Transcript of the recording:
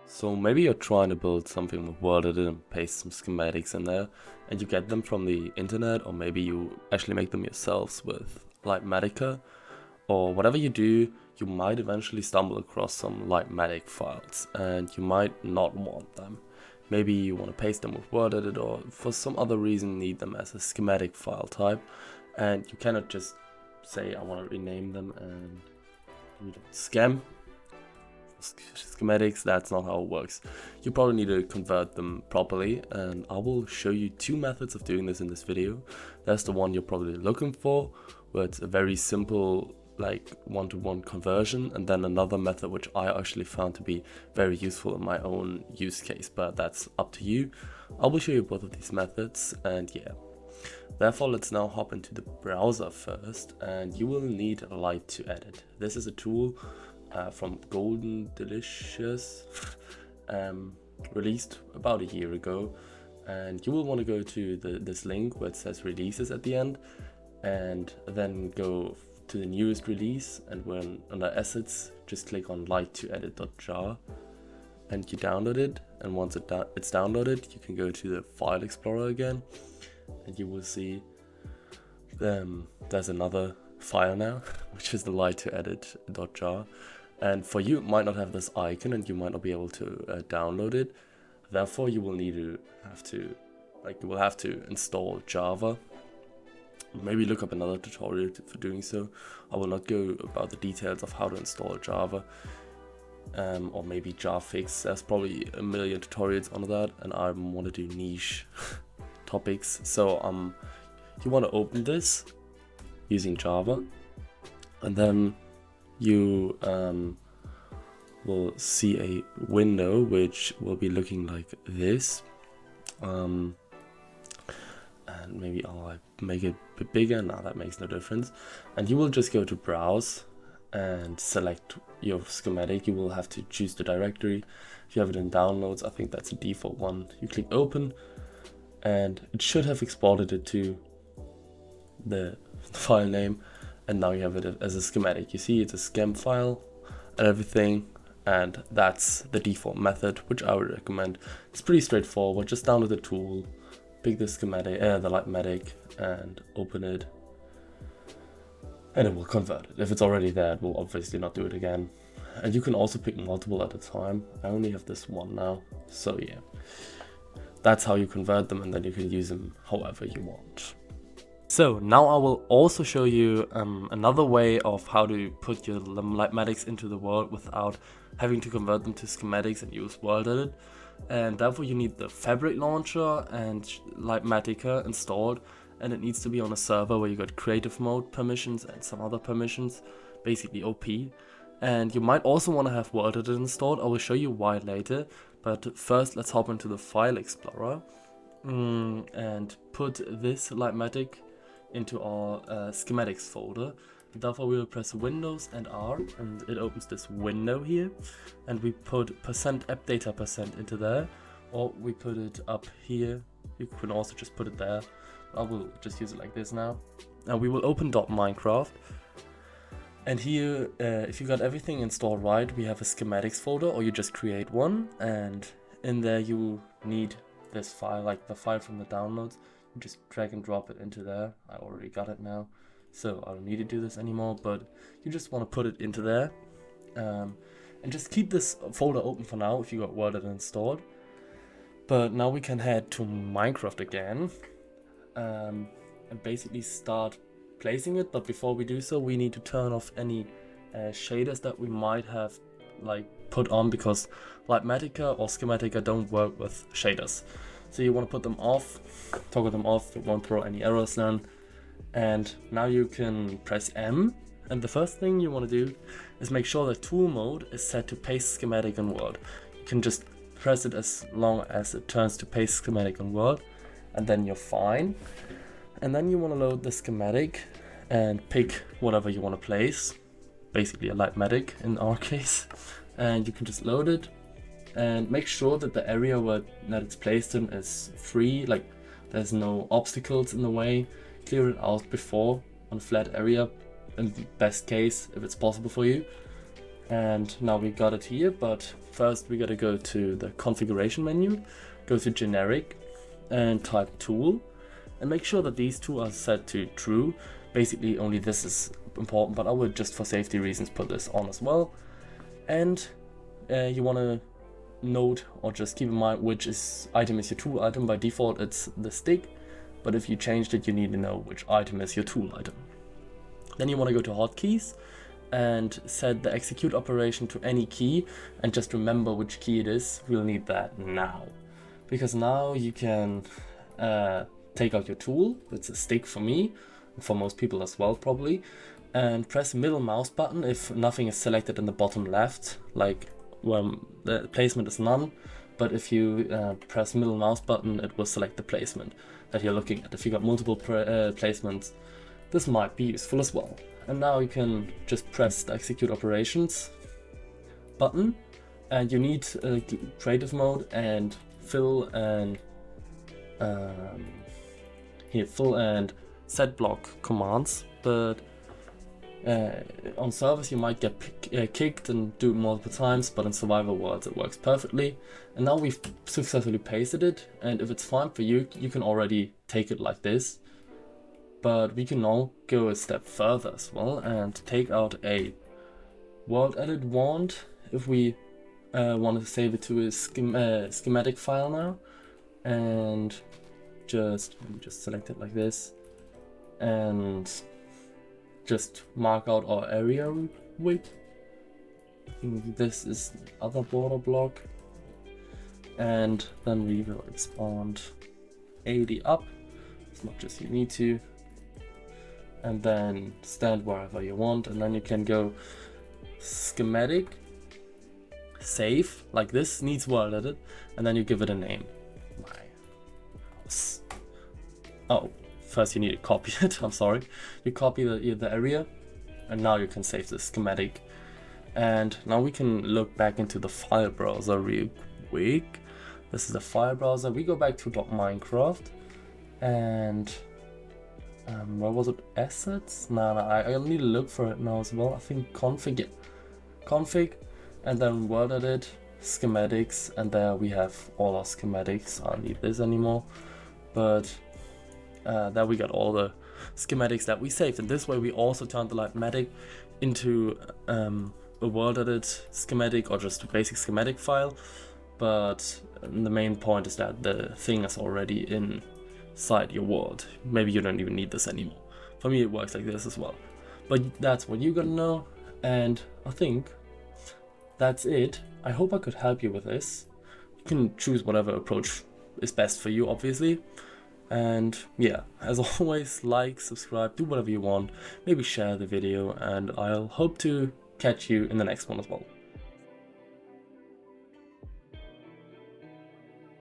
So maybe you're trying to build something with WorldEdit and paste some schematics in there, and you get them from the internet, or maybe you actually make them yourselves with LITEMATIC, or whatever you do, you might eventually stumble across some LITEMATIC files, and you might not want them. Maybe you want to paste them with WorldEdit, or for some other reason need them as a schematic file type, and you cannot just say I want to rename them and schem schematics. That's not how it works. You probably need to convert them properly, and I will show you two methods of doing this in this video. That's the one you're probably looking for, where it's a very simple like one-to-one conversion, and then another method which I actually found to be very useful in my own use case, but that's up to you. I will show you both of these methods, and yeah. Therefore, let's now hop into the browser first, and you will need LITEMATIC. This is a tool from Golden Delicious, released about a year ago, and you will want to go to this link where it says releases at the end, and then go to the newest release, and when under assets just click on LITEMATIC.jar and you download it, and once it's downloaded, you can go to the file explorer again, and you will see there's another file now, which is the LITEMATIC.jar. And for you, it might not have this icon, and you might not be able to download it. Therefore, you will have to install Java. Maybe look up another tutorial for doing so. I will not go about the details of how to install Java, or maybe Jarfix. There's probably a million tutorials on that, and I want to do niche topics. So you want to open this using Java, and then you will see a window which will be looking like this, and maybe I'll make it a bit bigger. Now that makes no difference, and you will just go to browse and select your schematic. You will have to choose the directory. If you have it in downloads, I think that's a default one. You click open, and it should have exported it to the file name, and now you have it as a schematic. You see it's a SCHEM file and everything, and that's the default method, which I would recommend. It's pretty straightforward. Just download the tool, pick the schematic, the LITEMATIC, and open it, and it will convert it. If it's already there, it will obviously not do it again. And you can also pick multiple at a time. I only have this one now, so yeah. That's how you convert them, and then you can use them however you want. So now I will also show you another way of how to put your LITEMATICs into the world without having to convert them to schematics and use WorldEdit. And therefore you need the Fabric launcher and LITEMATIC installed, and it needs to be on a server where you got creative mode permissions and some other permissions, basically OP. And you might also want to have WorldEdit installed. I will show you why later, but first let's hop into the file explorer and put this LITEMATIC into our schematics folder. Therefore we will press Windows and R, and it opens this window here, and we put %appdata% into there, or we put it up here. You can also just put it there. I will just use it like this now. Now we will open .minecraft, and here if you got everything installed right, we have a schematics folder, or you just create one, and in there you need this file, like the file from the downloads. You just drag and drop it into there. I already got it now, so I don't need to do this anymore, but you just want to put it into there, and just keep this folder open for now if you got WorldEdit installed. But now we can head to Minecraft again, and basically start placing it. But before we do so, we need to turn off any shaders that we might have put on, because LITEMATIC or Schematica don't work with shaders. So you want to put them off, toggle them off. It won't throw any errors then. And now you can press M, and the first thing you want to do is make sure that tool mode is set to paste schematic on world. You can just press it as long as it turns to paste schematic on world, and then you're fine. And then you want to load the schematic and pick whatever you want to place, basically a LITEMATIC in our case, and you can just load it and make sure that the area that it's placed in is free, like there's no obstacles in the way. Clear it out before on a flat area, in the best case if it's possible for you, And now we got it here, but first we gotta go to the configuration menu, go to generic and type tool, and make sure that these two are set to true. Basically only this is important, but I would just for safety reasons put this on as well. And you want to note or just keep in mind which item is your tool item. By default it's the stick, but if you changed it you need to know which item is your tool item. Then you want to go to hotkeys and set the execute operation to any key, and just remember which key it is. We'll need that now, because now you can take out your tool, that's a stick for me, for most people as well probably, and press middle mouse button if nothing is selected in the bottom left, like when the placement is none, but if you press middle mouse button it will select the placement that you're looking at. If you got multiple placements, this might be useful as well. And now you can just press the execute operations button, and you need creative mode and fill and fill and set block commands, but on servers you might get kicked and do it multiple times, but in survival worlds it works perfectly. And now we've successfully pasted it, and if it's fine for you, you can already take it like this. But we can now go a step further as well and take out a WorldEdit wand if we want to save it to a schematic file now, and just select it like this and just mark out our area width. I think this is the other border block, and then we will expand 80 up as much as you need to, and then stand wherever you want, and then you can go schematic, save, like this, needs WorldEdit, and then you give it a name. My house. Oh, first you need to copy it, I'm sorry. You copy the area, and now you can save the schematic. And now we can look back into the file browser real quick. This is the file browser. We go back to .minecraft, and where was it? Assets? No, I'll need to look for it now as well. I think config, yeah. Config, and then WorldEdit, schematics, and there we have all our schematics. I don't need this anymore, but there we got all the schematics that we saved. And this way we also turned the LITEMATIC into a WorldEdit schematic or just a basic schematic file. But the main point is that the thing is already inside your world. Maybe you don't even need this anymore. For me it works like this as well. But that's what you gotta know, and I think that's it. I hope I could help you with this. You can choose whatever approach is best for you, obviously. And yeah, as always, like, subscribe, do whatever you want, maybe share the video, and I'll hope to catch you in the next one as well.